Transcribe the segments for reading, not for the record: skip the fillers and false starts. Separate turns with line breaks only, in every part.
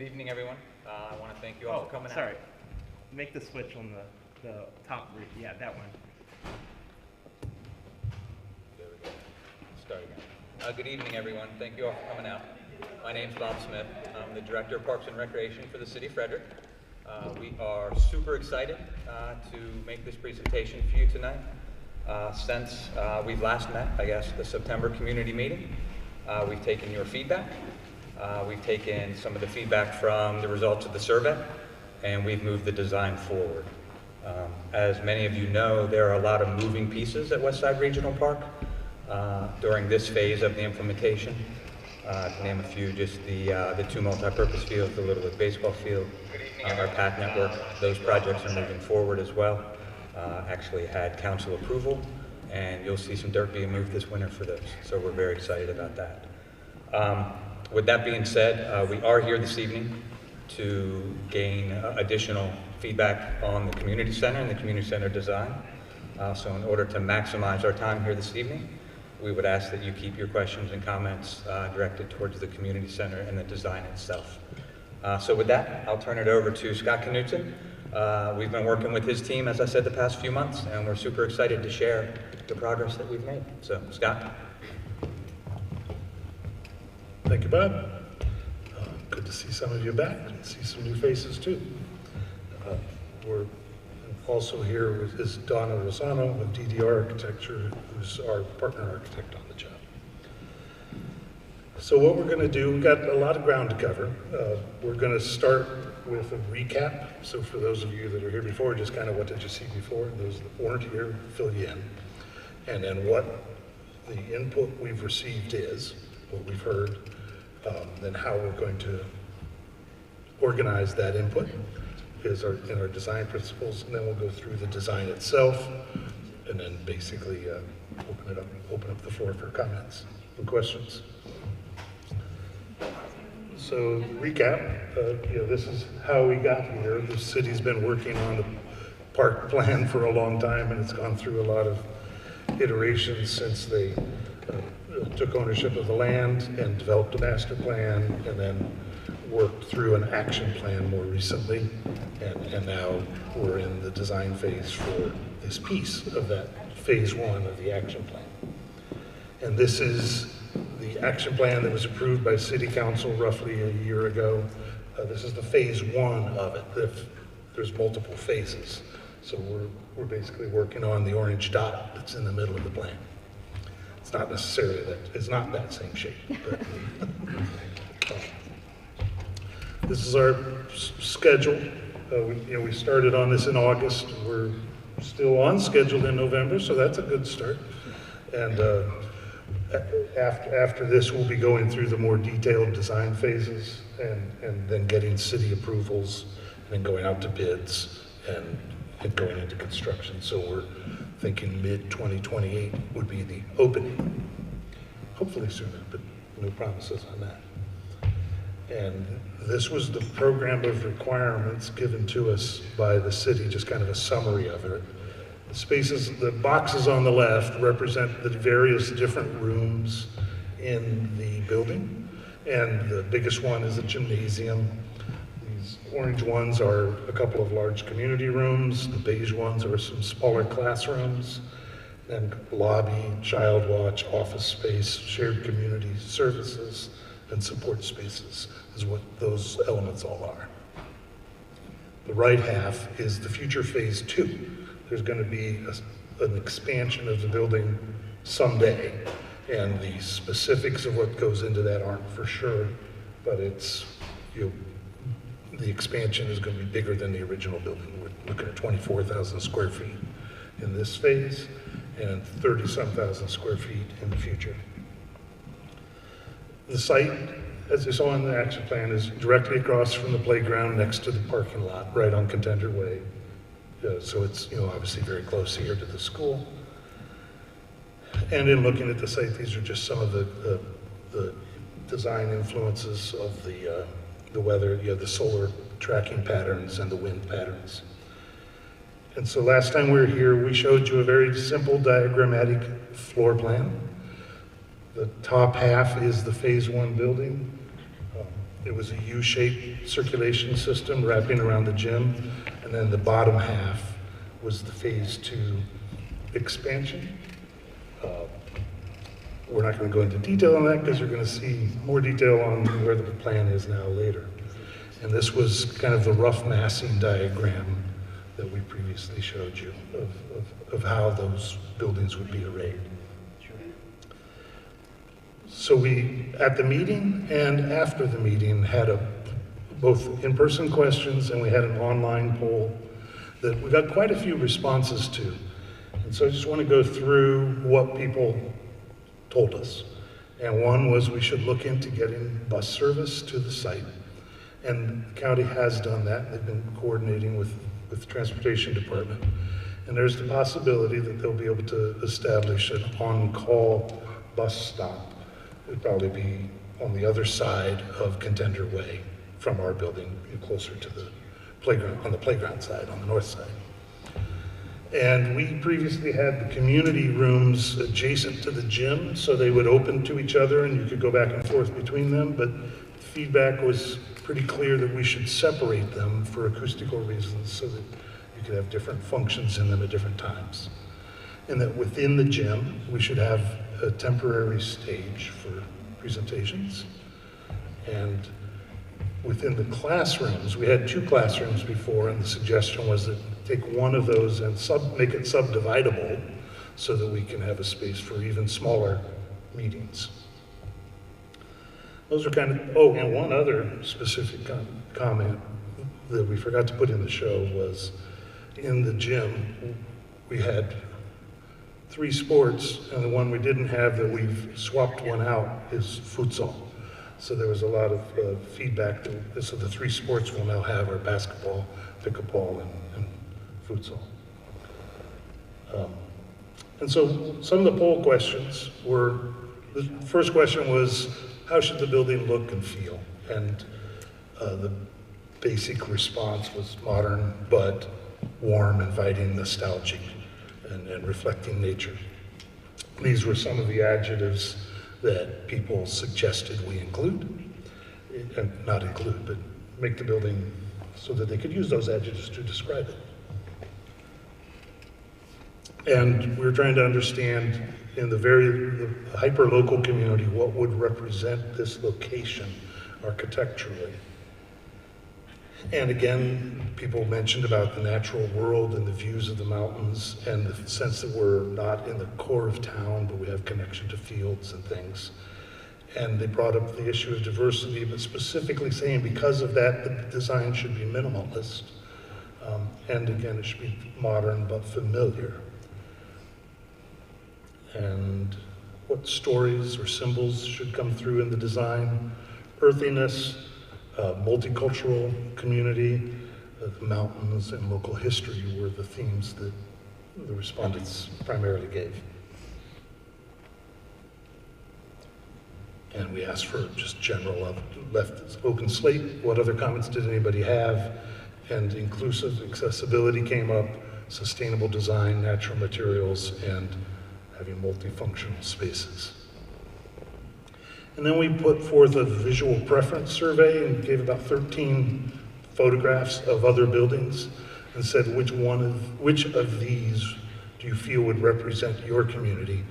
evening, everyone. I want to thank you all for coming
sorry.
out.
Make the switch on the top roof. Yeah, that one.
There we go. Start again. Good evening, everyone. Thank you all for coming out. My name's Bob Smith. I'm the Director of Parks and Recreation for the City of Frederick. We are super excited to make this presentation for you tonight. Since we've last met, I guess, the September community meeting, we've taken your feedback. We've taken some of the feedback from the results of the survey, and we've moved the design forward. As many of you know, there are a lot of moving pieces at Westside Regional Park during this phase of the implementation. To name a few, just the two multi-purpose fields, the Little League baseball field, our path network, those projects are moving forward as well. Actually had council approval, and you'll see some dirt being moved this winter for those, so we're very excited about that. With that being said, we are here this evening to gain additional feedback on the community center and the community center design. So in order to maximize our time here this evening, we would ask that you keep your questions and comments directed towards the community center and the design itself. So with that, I'll turn it over to Scott Knudsen. We've been working with his team, as I said, the past few months, and we're super excited to share the progress that we've made. So, Scott.
Thank you, Bob. Good to see some of you back and see some new faces too. We're also here is Donna Rosano of DDR Architecture, who's our partner architect on the job. So what we're going to do, we've got a lot of ground to cover. We're going to start with a recap. So for those of you that are here before, just kind of what did you see before, and those that weren't here, fill you in. And then what the input we've received is, what we've heard, then how we're going to organize that input is in our design principles, and then we'll go through the design itself, and then basically open up the floor for comments and questions. So recap, this is how we got here. The city's been working on the park plan for a long time, and it's gone through a lot of iterations since they took ownership of the land and developed a master plan, and then worked through an action plan more recently, and now we're in the design phase for this piece of that phase one of the action plan. And this is the action plan that was approved by City Council roughly a year ago. This is the phase one of it. There's multiple phases. So we're basically working on the orange dot that's in the middle of the plan. It's not necessarily that, it's not that same shape. But, this is our schedule. We started on this in August. We're still on schedule in November, so that's a good start. And after this, we'll be going through the more detailed design phases and then getting city approvals and then going out to bids and going into construction. So we're thinking mid-2028 would be the opening. Hopefully sooner, but no promises on that. And this was the program of requirements given to us by the city, just kind of a summary of it. The spaces, the boxes on the left represent the various different rooms in the building. And the biggest one is a gymnasium. These orange ones are a couple of large community rooms. The beige ones are some smaller classrooms. And lobby, child watch, office space, shared community services, and support spaces is what those elements all are. The right half is the future phase two. There's going to be an expansion of the building someday, and the specifics of what goes into that aren't for sure, but it's, the expansion is going to be bigger than the original building. We're looking at 24,000 square feet in this phase and 30-some thousand square feet in the future. The site, as you saw in the action plan, is directly across from the playground next to the parking lot, right on Contender Way. So it's obviously very close here to the school. And in looking at the site, these are just some of the design influences of the weather. You have the solar tracking patterns and the wind patterns. And so last time we were here, we showed you a very simple diagrammatic floor plan. The top half is the phase one building. It was a U-shaped circulation system wrapping around the gym, and then the bottom half was the phase 2 expansion. We're not going to go into detail on that because you're going to see more detail on where the plan is now later. And this was kind of the rough massing diagram that we previously showed you of how those buildings would be arrayed. So we, at the meeting and after the meeting, had both in-person questions, and we had an online poll that we got quite a few responses to. And so I just want to go through what people told us. And one was we should look into getting bus service to the site. And the county has done that. They've been coordinating with the transportation department. And there's the possibility that they'll be able to establish an on-call bus stop. It'd probably be on the other side of Contender Way from our building, closer to the playground, on the playground side, on the north side. And we previously had the community rooms adjacent to the gym, so they would open to each other and you could go back and forth between them, but feedback was pretty clear that we should separate them for acoustical reasons so that you could have different functions in them at different times. And that within the gym, we should have a temporary stage for presentations. And within the classrooms, we had 2 classrooms before, and the suggestion was that take one of those and make it subdividable so that we can have a space for even smaller meetings. Those are kind of, oh, and one other specific comment that we forgot to put in the show was in the gym, we had 3 sports, and the one we didn't have that we've swapped one out is futsal. So there was a lot of feedback that, so the 3 sports we'll now have are basketball, pickleball, and futsal. And so some of the poll questions were, the first question was, how should the building look and feel? And the basic response was modern, but warm, inviting, nostalgic, and reflecting nature. These were some of the adjectives that people suggested we include, and not include, but make the building so that they could use those adjectives to describe it. And we were trying to understand in the hyper-local community what would represent this location architecturally. And again, people mentioned about the natural world and the views of the mountains and the sense that we're not in the core of town, but we have connection to fields and things. And they brought up the issue of diversity, but specifically saying because of that, the design should be minimalist. And again, it should be modern but familiar. And what stories or symbols should come through in the design. Earthiness, multicultural community, the mountains, and local history were the themes that the respondents primarily gave. And we asked for just general, left open slate. What other comments did anybody have? And inclusive accessibility came up, sustainable design, natural materials, and having multifunctional spaces. And then we put forth a visual preference survey and gave about 13 photographs of other buildings and said which of these do you feel would represent your community?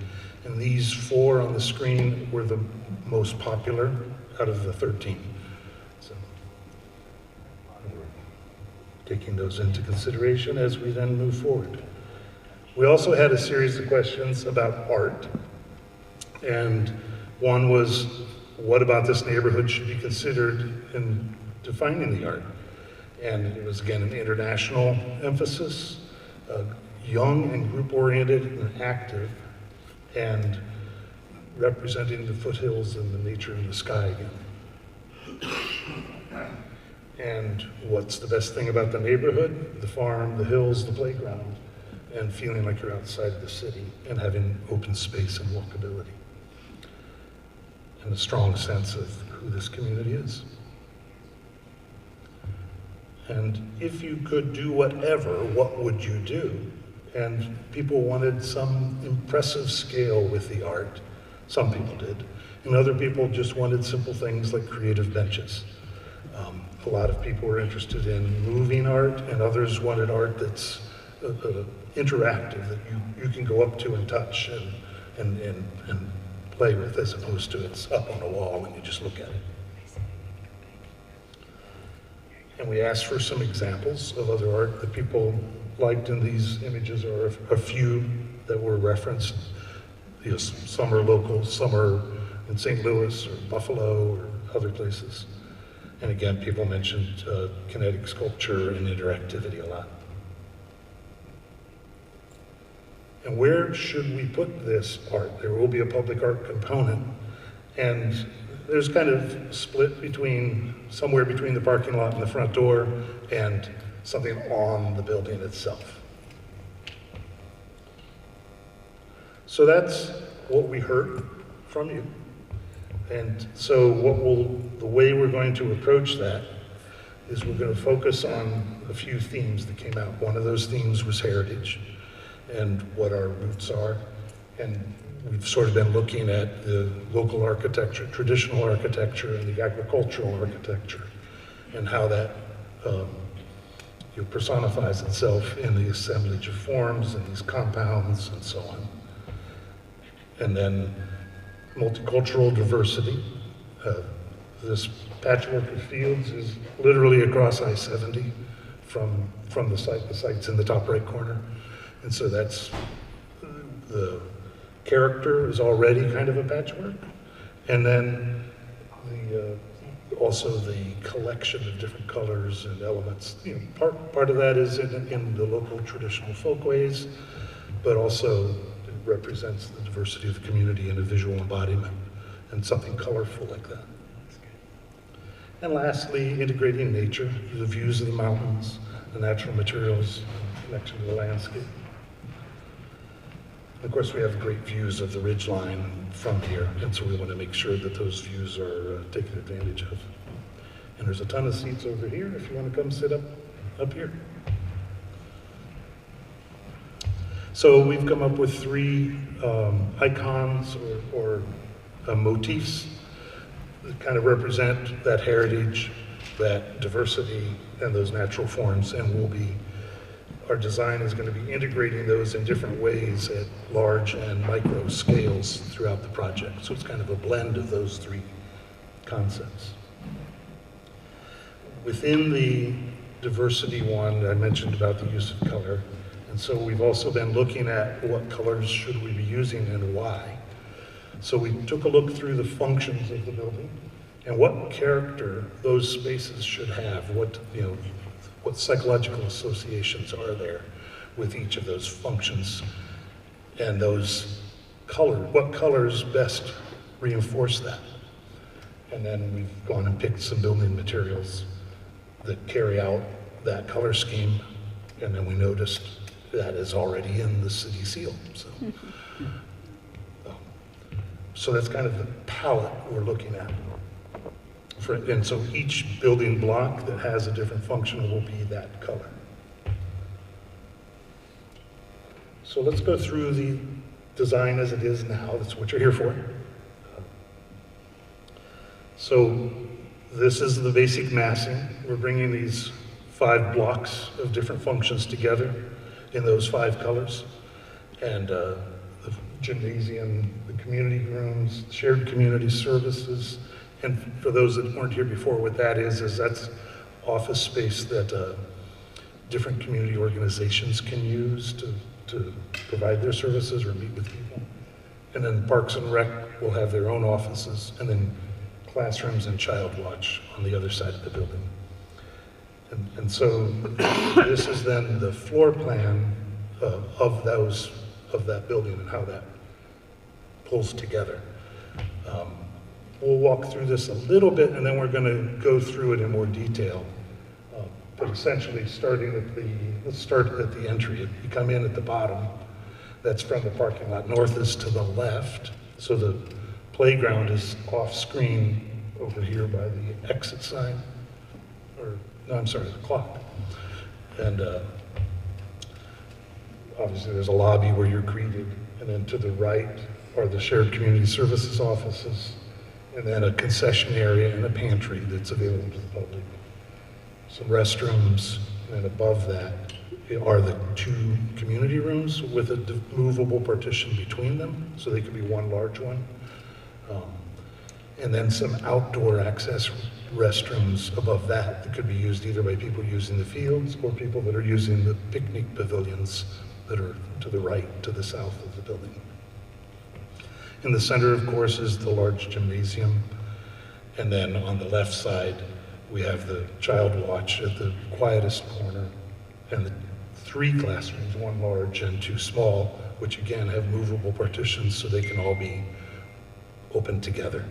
And these 4 on the screen were the most popular out of the 13. So we're taking those into consideration as we then move forward. We also had a series of questions about art. And one was, what about this neighborhood should be considered in defining the art? And it was, again, an international emphasis, young and group-oriented and active, and representing the foothills and the nature in the sky again. And what's the best thing about the neighborhood? The farm, the hills, the playground, and feeling like you're outside of the city and having open space and walkability. And a strong sense of who this community is. And if you could do whatever, what would you do? And people wanted some impressive scale with the art. Some people did. And other people just wanted simple things like creative benches. A lot of people were interested in moving art, and others wanted art that's interactive, that you can go up to and touch and play with, as opposed to it's up on a wall when you just look at it. And we asked for some examples of other art that people liked, and these images are a few that were referenced. You know, some are local, some are in St. Louis or Buffalo or other places. And again, people mentioned kinetic sculpture and interactivity a lot. And where should we put this art? There will be a public art component, and there's kind of split between, somewhere between the parking lot and the front door and something on the building itself. So that's what we heard from you. And so the way we're going to approach that is we're going to focus on a few themes that came out. One of those themes was heritage and what our roots are. And we've sort of been looking at the local architecture, traditional architecture, and the agricultural architecture, and how that personifies itself in the assemblage of forms and these compounds and so on. And then multicultural diversity. This patchwork of fields is literally across I-70 from the site. The site's in the top right corner. And so that's, the character is already kind of a patchwork. And then also the collection of different colors and elements. You know, part of that is in the local traditional folkways, but also it represents the diversity of the community in a visual embodiment and something colorful like that. And lastly, integrating nature, the views of the mountains, the natural materials, connection to the landscape. Of course, we have great views of the ridgeline from here, and so we want to make sure that those views are taken advantage of. And there's a ton of seats over here if you want to come sit up here. So we've come up with 3 icons or motifs that kind of represent that heritage, that diversity, and those natural forms, and our design is going to be integrating those in different ways at large and micro scales throughout the project. So it's kind of a blend of those 3 concepts. Within the diversity one, I mentioned about the use of color. And so we've also been looking at what colors should we be using and why. So we took a look through the functions of the building and what character those spaces should have, what psychological associations are there with each of those functions, and those colors, what colors best reinforce that. And then we've gone and picked some building materials that carry out that color scheme, and then we noticed that is already in the city seal. So that's kind of the palette we're looking at. And so each building block that has a different function will be that color. So let's go through the design as it is now. That's what you're here for. So this is the basic massing. We're bringing these 5 blocks of different functions together in those 5 colors. And the gymnasium, the community rooms, shared community services. And for those that weren't here before, what that is that's office space that different community organizations can use to provide their services or meet with people. And then Parks and Rec will have their own offices, and then classrooms and child watch on the other side of the building. And so this is then the floor plan of that building and how that pulls together. We'll walk through this a little bit, and then we're going to go through it in more detail. But essentially, let's start at the entry. You come in at the bottom. That's from the parking lot. North is to the left. So the playground is off screen over here by the exit sign. The clock. And obviously, there's a lobby where you're greeted. And then to the right are the shared community services offices. and then a concession area and a pantry that's available to the public. Some restrooms, and above that are the 2 community rooms with a movable partition between them, so they could be one large one. And then some outdoor access restrooms above that could be used either by people using the fields or people that are using the picnic pavilions that are to the right, to the south of the building. In the center, of course, is the large gymnasium. And then on the left side, we have the child watch at the quietest corner, and the 3 classrooms, 1 large and 2 small, which again have movable partitions so they can all be open together.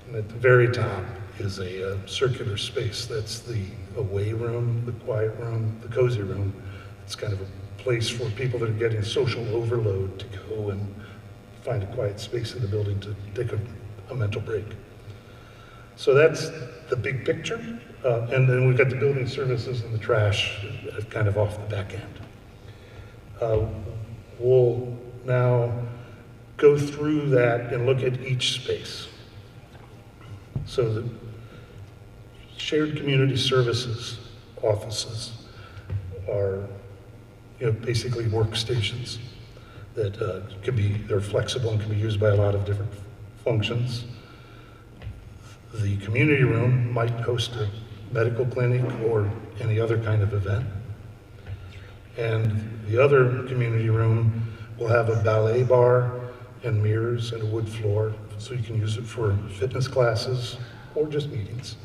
And at the very top is a circular space. That's the away room, the quiet room, the cozy room. It's kind of a place for people that are getting social overload to go and find a quiet space in the building to take a mental break. So that's the big picture. And then we've got the building services and the trash kind of off the back end. We'll now go through that and look at each space. So the shared community services offices are, basically workstations that they're flexible and can be used by a lot of different functions. The community room might host a medical clinic or any other kind of event. And the other community room will have a ballet bar and mirrors and a wood floor, so you can use it for fitness classes or just meetings.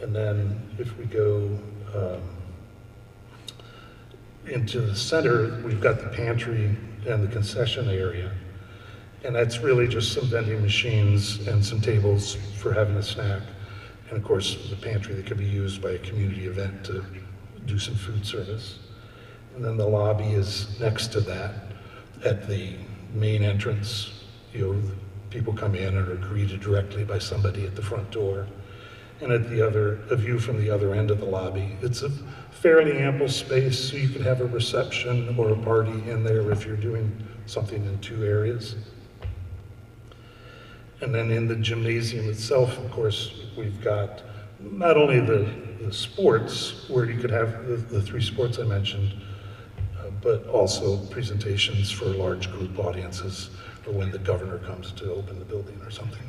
And then if we go into the center, we've got the pantry and the concession area. And that's really just some vending machines and some tables for having a snack. And of course, the pantry that could be used by a community event to do some food service. And then the lobby is next to that. At the main entrance, people come in and are greeted directly by somebody at the front door. And at a view from the other end of the lobby, it's a fairly ample space, so you can have a reception or a party in there if you're doing something in 2 areas. And then in the gymnasium itself, of course, we've got not only the sports, where you could have the 3 sports I mentioned, but also presentations for large group audiences, or when the governor comes to open the building or something.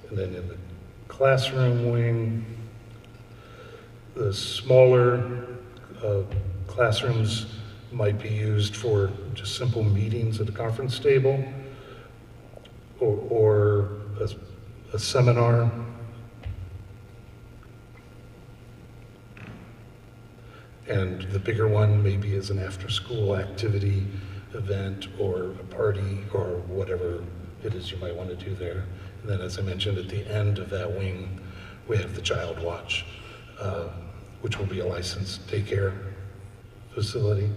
And then in the classroom wing, the smaller classrooms might be used for just simple meetings at a conference table, or a seminar. And the bigger one maybe is an after-school activity event or a party or whatever it is you might want to do there. And then, as I mentioned, at the end of that wing, we have the child watch, which will be a licensed daycare facility.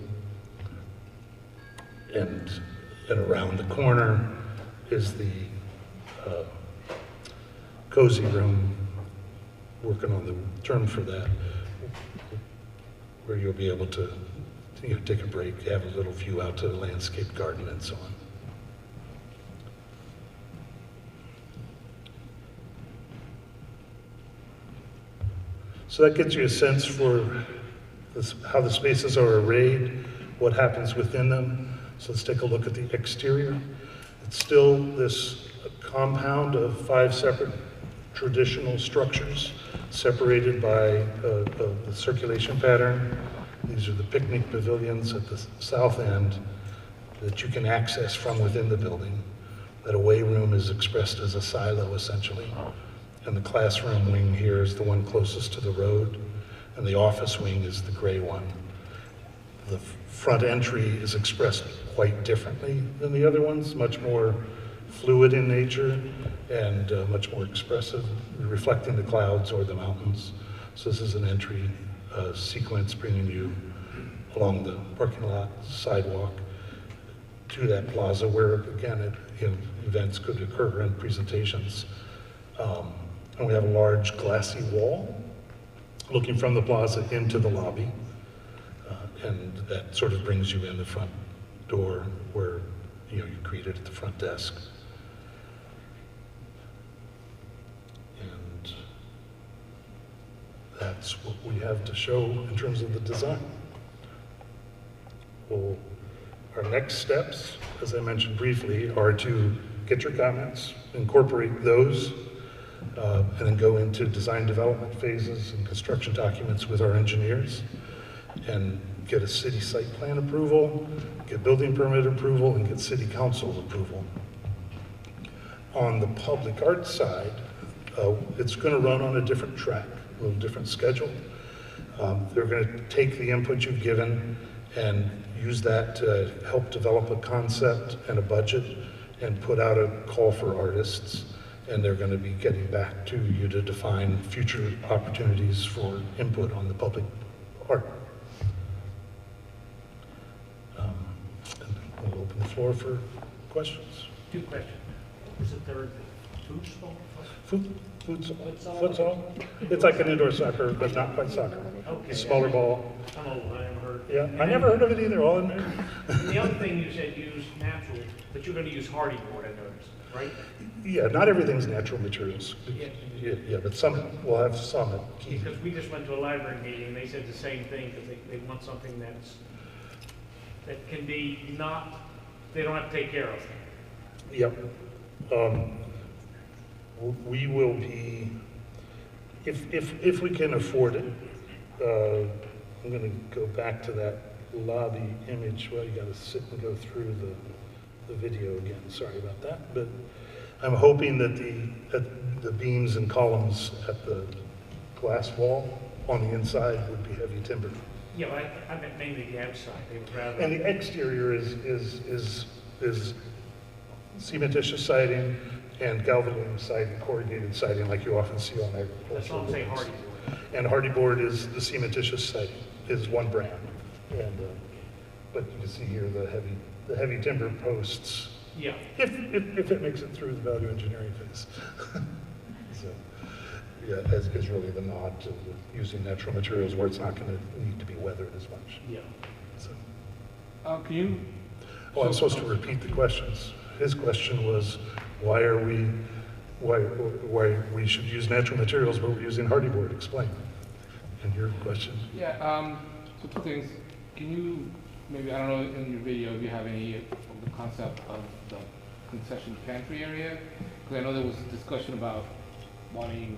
And around the corner is the cozy room, working on the term for that, where you'll be able to take a break, have a little view out to the landscape garden and so on. So that gets you a sense for how the spaces are arrayed, what happens within them. So let's take a look at the exterior. It's still this compound of 5 separate traditional structures separated by the circulation pattern. These are the picnic pavilions at the south end that you can access from within the building. That away room is expressed as a silo, essentially. And the classroom wing here is the one closest to the road, and the office wing is the gray one. The front entry is expressed quite differently than the other ones, much more fluid in nature and much more expressive, reflecting the clouds or the mountains. So this is an entry sequence bringing you along the parking lot sidewalk to that plaza where, again, events could occur and presentations. And we have a large glassy wall looking from the plaza into the lobby. And that sort of brings you in the front door where you're greeted at the front desk. And that's what we have to show in terms of the design. Well, our next steps, as I mentioned briefly, are to get your comments, incorporate those, and then go into design development phases and construction documents with our engineers, and get a city site plan approval, get building permit approval, and get city council approval. On the public art side, it's going to run on a different track, a little different schedule. They're going to take the input you've given and use that to help develop a concept and a budget and put out a call for artists. And they're going to be getting back to you to define future opportunities for input on the public art. And we'll open the floor for questions.
2 questions. Is it there food stall?
Futsal. It's like an indoor soccer, but not quite soccer.
Okay.
A smaller ball.
I'm old, I haven't heard.
Yeah, I never heard of it either. All in there.
And the other thing you said, use natural, but you're gonna use hardy board, I noticed, right?
Yeah, not everything's natural materials. Yeah, but some, we'll have some at key.
Because we just went to a library meeting, and they said the same thing, because they want something that can be not, they don't have to take care of.
Yep. We will be, if we can afford it, I'm going to go back to that lobby image. Well, you got to sit and go through the video again. Sorry about that. But I'm hoping that the beams and columns at the glass wall on the inside would be heavy timber.
Yeah, but I meant mainly the outside, they would rather.
And the exterior is cementitious siding and galvanized siding, corrugated siding, like you often see on agricultural
That's all I'm saying,
buildings.
hardy board.
And hardy board is the cementitious siding, is one brand. And but you can see here the heavy timber posts.
Yeah,
If it makes it through the value engineering phase. So, yeah, as is really the nod to using natural materials where it's not going to need to be weathered as much.
yeah.
So.
Can you?
Oh, I'm supposed to repeat the questions. His question was, why we should use natural materials, but we're using hardy board? Explain. And your question?
Yeah, so 2 things. Can you, maybe, I don't know, in your video, if you have any of the concept of the concession pantry area? Because I know there was discussion about wanting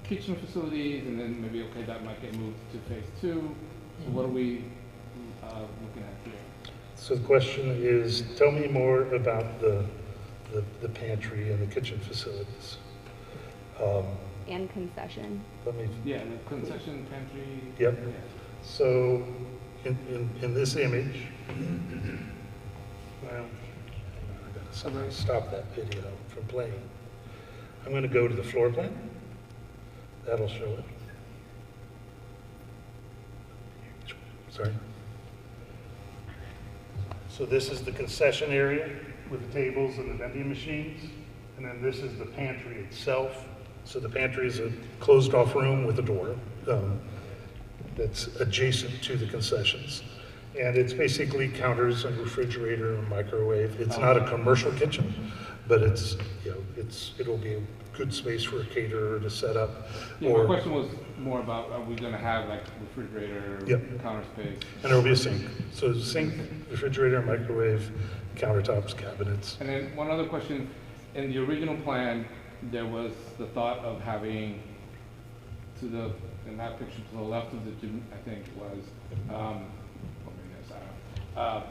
kitchen facilities, and then maybe, okay, that might get moved to phase 2. So what are we looking at here?
So the question is, tell me more about the pantry and the kitchen facilities.
And concession.
Let me,
Yeah, the concession pantry.
Yep.
Yeah.
so in this image, well, I gotta somehow stop that video from playing. I'm going to go to the floor plan. That'll show it. Sorry. So this is the concession area with the tables and the vending machines. And then this is the pantry itself. So the pantry is a closed-off room with a door that's adjacent to the concessions. And it's basically counters, a refrigerator, a microwave. It's not a commercial kitchen, but it's, it'll be a good space for a caterer to set up.
Yeah, my question was more about, are we gonna have like refrigerator,
Yep.
counter space?
And there'll be a sink. So sink, refrigerator, microwave, countertops, cabinets.
And then one other question, in the original plan, there was the thought of having in that picture to the left of the gym, I think was, a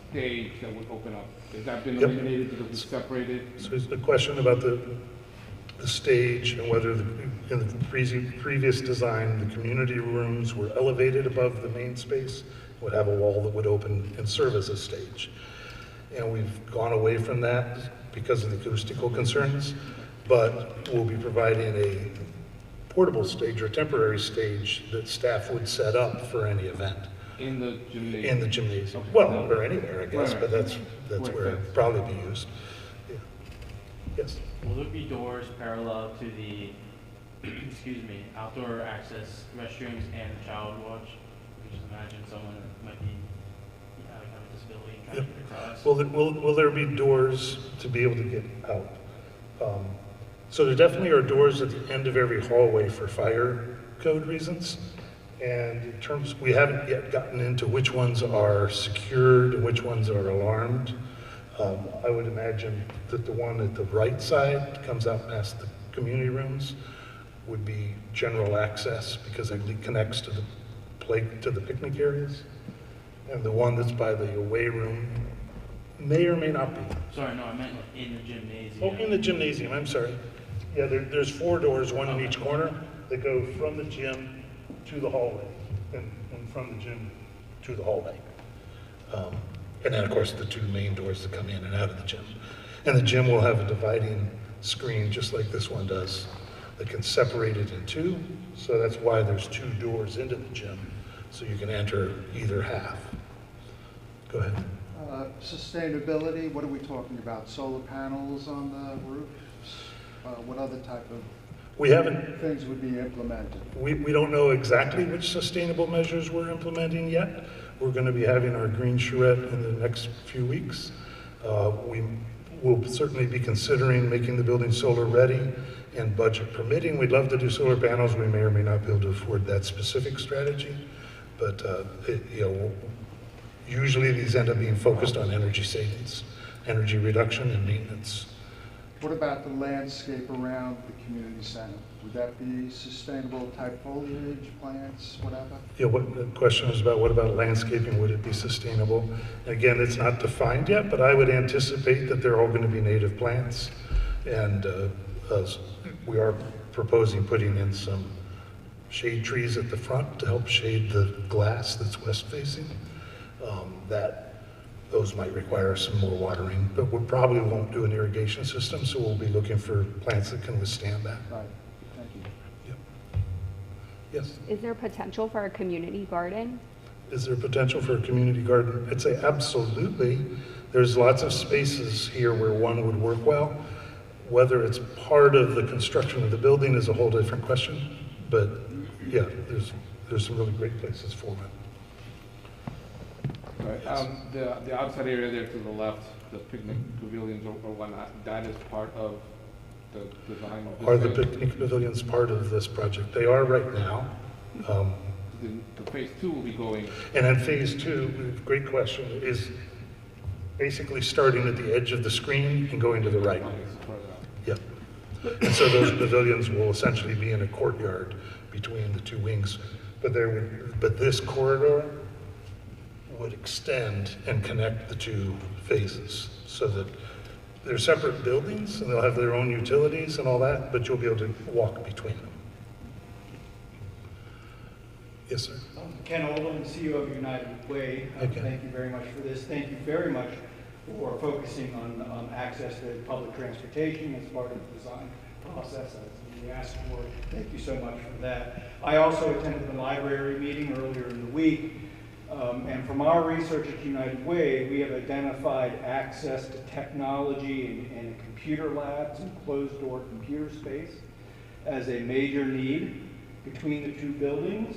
stage that would open up. Has that been
Yep.
eliminated because it's separated?
So it's a question about the stage and whether in the previous design, the community rooms were elevated above the main space, would have a wall that would open and serve as a stage. And we've gone away from that because of the acoustical concerns, but we'll be providing a portable stage or temporary stage that staff would set up for any event
In the gymnasium?
in the gymnasium.
Okay.
Well, or anywhere, I guess,
Right.
but that's
Right.
where it'd probably be used. Yeah. Yes?
Will there be doors parallel to the, excuse me, outdoor access restrooms and child watch? You can just imagine someone that might be, like have a disability and trying to get across.
Will there be doors to be able to get out? So there definitely are doors at the end of every hallway for fire code reasons. And in terms, we haven't yet gotten into which ones are secured and which ones are alarmed. I would imagine that the one at the right side comes out past the community rooms would be general access because it connects to the picnic areas. And the one that's by the away room may or may not be.
Sorry, no, I meant like in the gymnasium.
Oh, in the gymnasium, I'm sorry. Yeah, there's 4 doors, one in each corner, that go from the gym to the hallway, and from the gym to the hallway. And then, of course, the 2 main doors that come in and out of the gym. And the gym will have a dividing screen, just like this one does, that can separate it in 2. So that's why there's 2 doors into the gym, so you can enter either half. Go ahead.
Sustainability, what are we talking about? Solar panels on the roofs? What other type of
We haven't,
things would be implemented?
we don't know exactly which sustainable measures we're implementing yet. We're going to be having our green charrette in the next few weeks. We will certainly be considering making the building solar ready and budget permitting. We'd love to do solar panels. We may or may not be able to afford that specific strategy, but usually these end up being focused on energy savings, energy reduction, and maintenance.
What about the landscape around the community center? Would that be sustainable type foliage, plants, whatever?
Yeah, what the question is about, what about landscaping? Would it be sustainable? And again, it's not defined yet, but I would anticipate that they're all going to be native plants. And we are proposing putting in some shade trees at the front to help shade the glass that's west facing. Those might require some more watering, but we probably won't do an irrigation system, so we'll be looking for plants that can withstand that.
Right, thank you.
Yep. Yes?
Is there potential for a community garden?
Is there potential for a community garden? I'd say absolutely. There's lots of spaces here where one would work well. Whether it's part of the construction of the building is a whole different question, but yeah, there's some really great places for it.
Right. The outside area there to the left, the picnic pavilions or whatnot, that is part of the design of this
Are the
phase?
picnic pavilions part of this project? They are right now.
The phase 2 will be going,
And then phase 2, great question, is basically starting at the edge of the screen and going to the right.
further out.
Yep. And so those pavilions will essentially be in a courtyard between the 2 wings. But this corridor would extend and connect the 2 phases so that they're separate buildings and they'll have their own utilities and all that, but you'll be able to walk between them. Yes, sir.
Ken Oldham, CEO of United Way.
Okay.
Thank you very much for this. Thank you very much for focusing on access to public transportation as part of the design process as we asked for. Thank you so much for that. I also attended the library meeting earlier in the week. And from our research at United Way, we have identified access to technology and computer labs and closed-door computer space as a major need between the 2 buildings.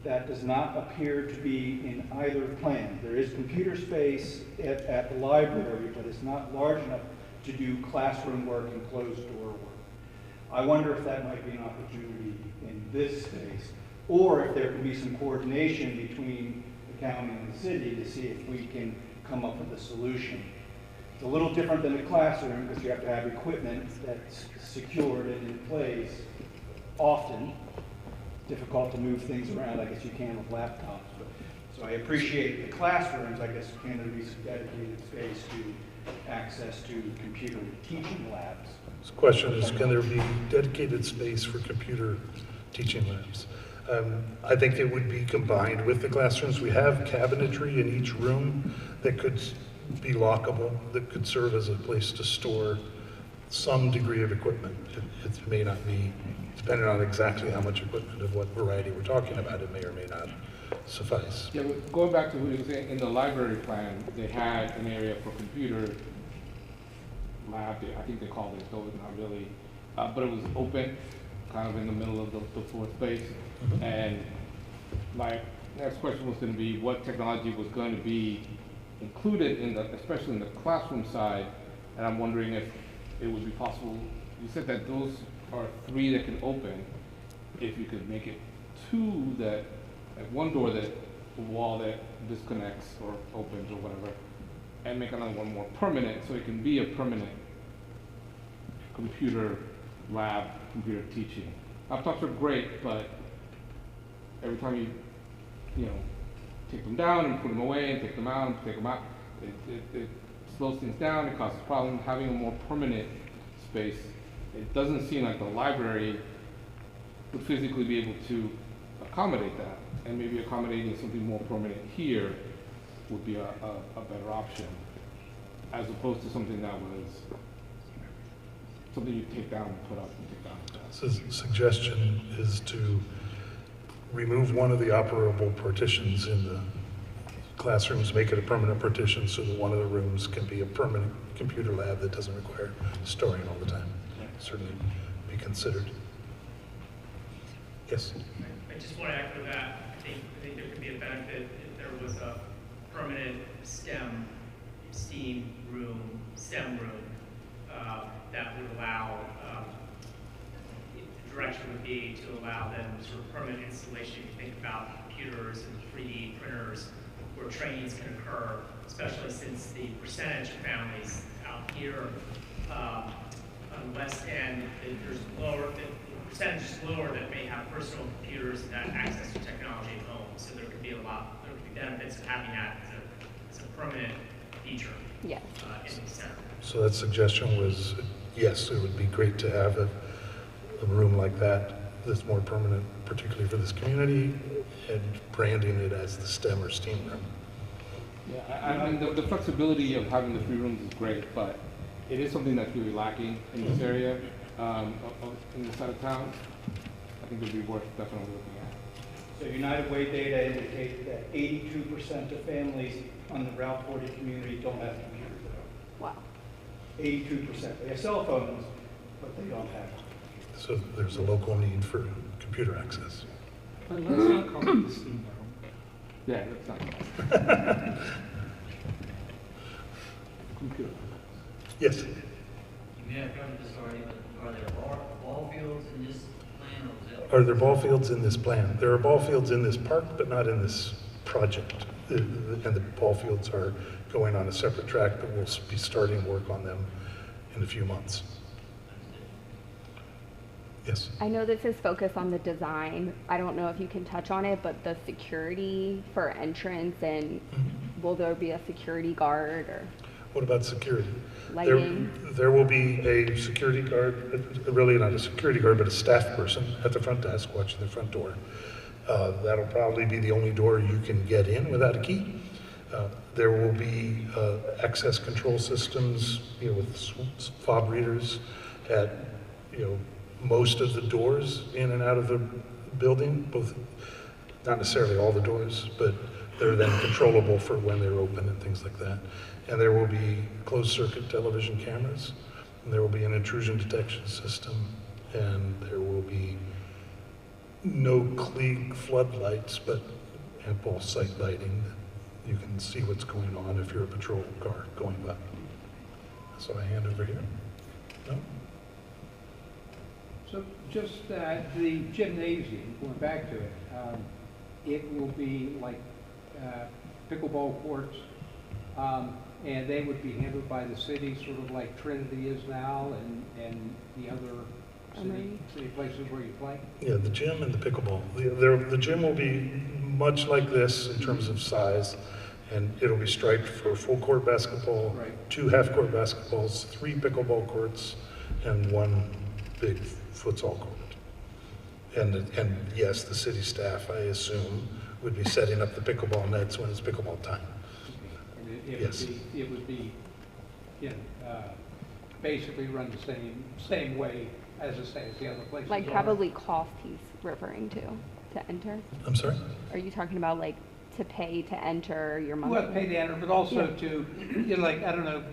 That does not appear to be in either plan. There is computer space at the library, but it's not large enough to do classroom work and closed-door work. I wonder if that might be an opportunity in this space, or if there can be some coordination between the county and the city to see if we can come up with a solution. It's a little different than a classroom because you have to have equipment that's secured and in place often. Difficult to move things around, I guess you can with laptops. But, so I appreciate the classrooms. I guess can there be some dedicated space to access to computer teaching labs?
The question is, can there be dedicated space for computer teaching labs? I think it would be combined with the classrooms. We have cabinetry in each room that could be lockable, that could serve as a place to store some degree of equipment. It may not be, depending on exactly how much equipment of what variety we're talking about, it may or may not suffice.
Yeah, but going back to what you were saying, in the library plan, they had an area for computer lab, I think they called it, so it's not really, but it was open, kind of in the middle of the floor space. And my next question was going to be what technology was going to be included in the, especially in the classroom side, and I'm wondering if it would be possible, you said that those are 3 that can open, if you could make it 2 that, like one door that, a wall that disconnects or opens or whatever, and make another one more permanent, so it can be a permanent computer lab, computer teaching. Laptops are great, but every time you know, take them down and put them away and take them out and take them out, it slows things down, it causes problems. Having a more permanent space, it doesn't seem like the library would physically be able to accommodate that, and maybe accommodating something more permanent here would be a better option, as opposed to something that was something you take down and put up and take down and put up.
So the suggestion is to remove one of the operable partitions in the classrooms, make it a permanent partition so that one of the rooms can be a permanent computer lab that doesn't require storing all the time. Certainly be considered. Yes?
I just want to echo that. I think there could be a benefit if there was a permanent STEAM room, that would allow, the direction would be to allow them sort of permanent installation. If you think about computers and 3D printers where trainings can occur, especially since the percentage of families out here on the West End, there's lower, the percentage is lower that may have personal computers and that access to technology at home. So there could be benefits of having that as a permanent feature
Yes.
In the center.
So that suggestion was, yes, it would be great to have a room like that that's more permanent, particularly for this community, and branding it as the STEM or STEAM room.
Yeah, I mean, the flexibility of having the 3 rooms is great, but it is something that's really lacking in this area, in this side of town. I think it would be worth definitely looking at.
So United Way data indicates that 82% of families on the Route 40 community don't have computers at home.
Wow.
82%. They have cell phones, but they don't have.
So there's a local need for computer access.
But let's not call it the STEAM room. Yeah, that's not. Computer.
Yes?
You may have covered this already, but are there ball fields in this plan, or was that?
Are there ball fields in this plan? There are ball fields in this park, but not in this project. And the ball fields are going on a separate track, but we'll be starting work on them in a few months. Yes?
I know this is focused on the design. I don't know if you can touch on it, but the security for entrance and will there be a security guard or
What about security?
lighting?
There will be a security guard, really not a security guard, but a staff person at the front desk watching the front door. That'll probably be the only door you can get in without a key. There will be access control systems, with fob readers at, most of the doors in and out of the building, both, not necessarily all the doors, but they're then controllable for when they're open and things like that. And there will be closed circuit television cameras, and there will be an intrusion detection system, and there will be no Klieg floodlights, but ample sight lighting that you can see what's going on if you're a patrol car going by. So I hand over here. No?
So just the gymnasium, going back to it, it will be like pickleball courts, and they would be handled by the city, sort of like Trinity is now, and the other city places where you play?
Yeah, the gym and the pickleball. The gym will be much like this in terms of size, and it'll be striped for full court basketball,
Right.
2 half court basketballs, 3 pickleball courts, and 1 big futsal court. And yes, the city staff, I assume, would be setting up the pickleball nets when it's pickleball time. Yes.
It would be, basically run the same way as the other places.
Like
are.
probably cost he's referring to enter?
I'm sorry?
Are you talking about like to pay to enter your monthly?
Well, pay the enter, but also
Yeah.
to, like, I don't know,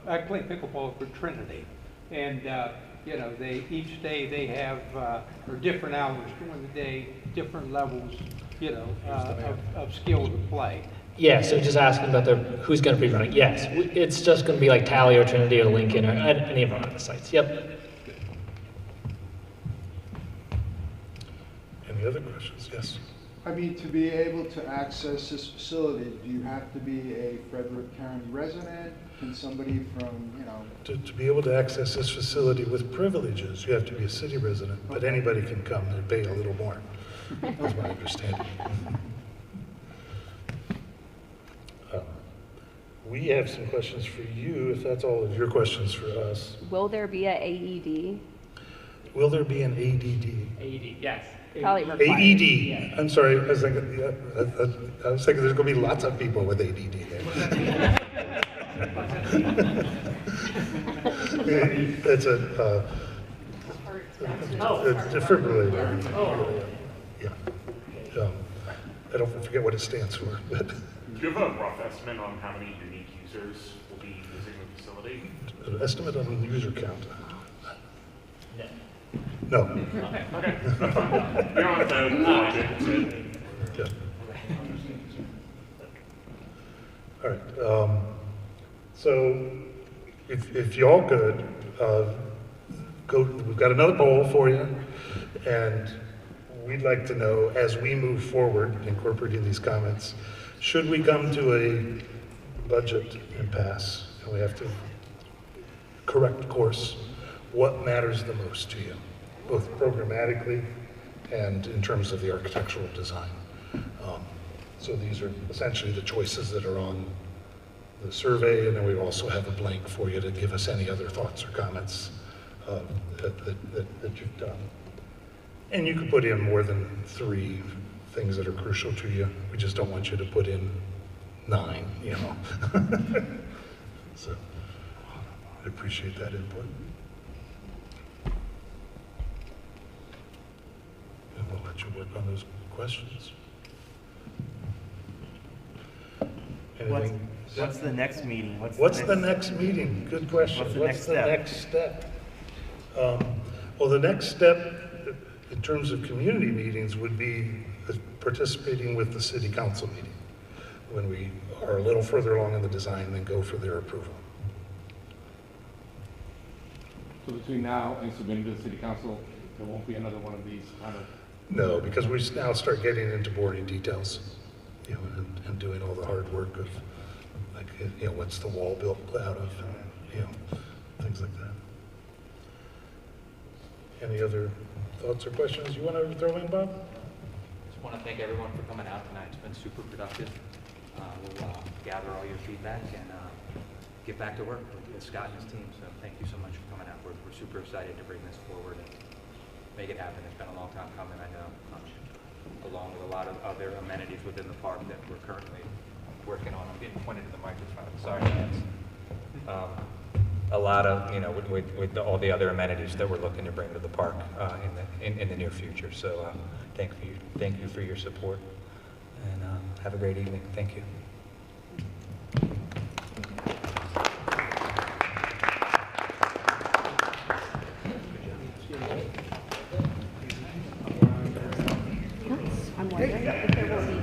I play pickleball for Trinity. And, each day they have, or different hours during the day, different levels, of skill to play.
Yeah, so just asking about who's going to be running. Yes, it's just going to be like Tally or Trinity or Lincoln or any of our other sites. Yep.
Any other questions? Yes.
I mean, to be able to access this facility, do you have to be a Frederick County resident? Can somebody from, you know?
To be able to access this facility with privileges, you have to be a city resident, but anybody can come and pay a little more. That's my understanding. We have some questions for you, if that's all of your questions for us.
Will there be a AED?
Will there be an ADD?
AED, yes.
Probably required.
AED. I'm sorry, I was thinking, I was thinking there's going to be lots of people with ADD there. It's a defibrillator. Yeah. I don't forget what it stands for, but.
Do you have a rough estimate on how many unique users will be using the facility?
An estimate on the user count?
No.
No.
Okay, that's fine. You don't have to.
Yeah. All right. So if you all could, we've got another poll for you, and we'd like to know, as we move forward, incorporating these comments, should we come to a budget impasse, and we have to correct course, what matters the most to you, both programmatically and in terms of the architectural design? So these are essentially the choices that are on the survey, and then we also have a blank for you to give us any other thoughts or comments that you've done. And you can put in more than 3 things that are crucial to you. We just don't want you to put in 9, you know. So I appreciate that input. And we'll let you work on those questions. Anything?
What's the next meeting?
What's the next meeting? Good question.
What's the
next step? Well, the next step in terms of community meetings would be participating with the city council meeting when we are a little further along in the design and then go for their approval.
So between now and submitting to the city council, there won't be another one of these kind of...
No, because we now start getting into boring details, you know, and doing all the hard work of, like, you know, what's the wall built out of, you know, things like that. Any other thoughts or questions you want to throw in, Bob?
Just want to thank everyone for coming out tonight. It's been super productive. We'll gather all your feedback and get back to work with Scott and his team. So thank you so much for coming out. We're super excited to bring this forward and make it happen. It's been a long time coming, I know, along with a lot of other amenities within the park that we're currently working on. I'm getting pointed to the microphone. Sorry, guys. A lot of, you know, with all the other amenities that we're looking to bring to the park in the near future. So thank you for your support, and have a great evening. Thank you.
I'm wondering if there will be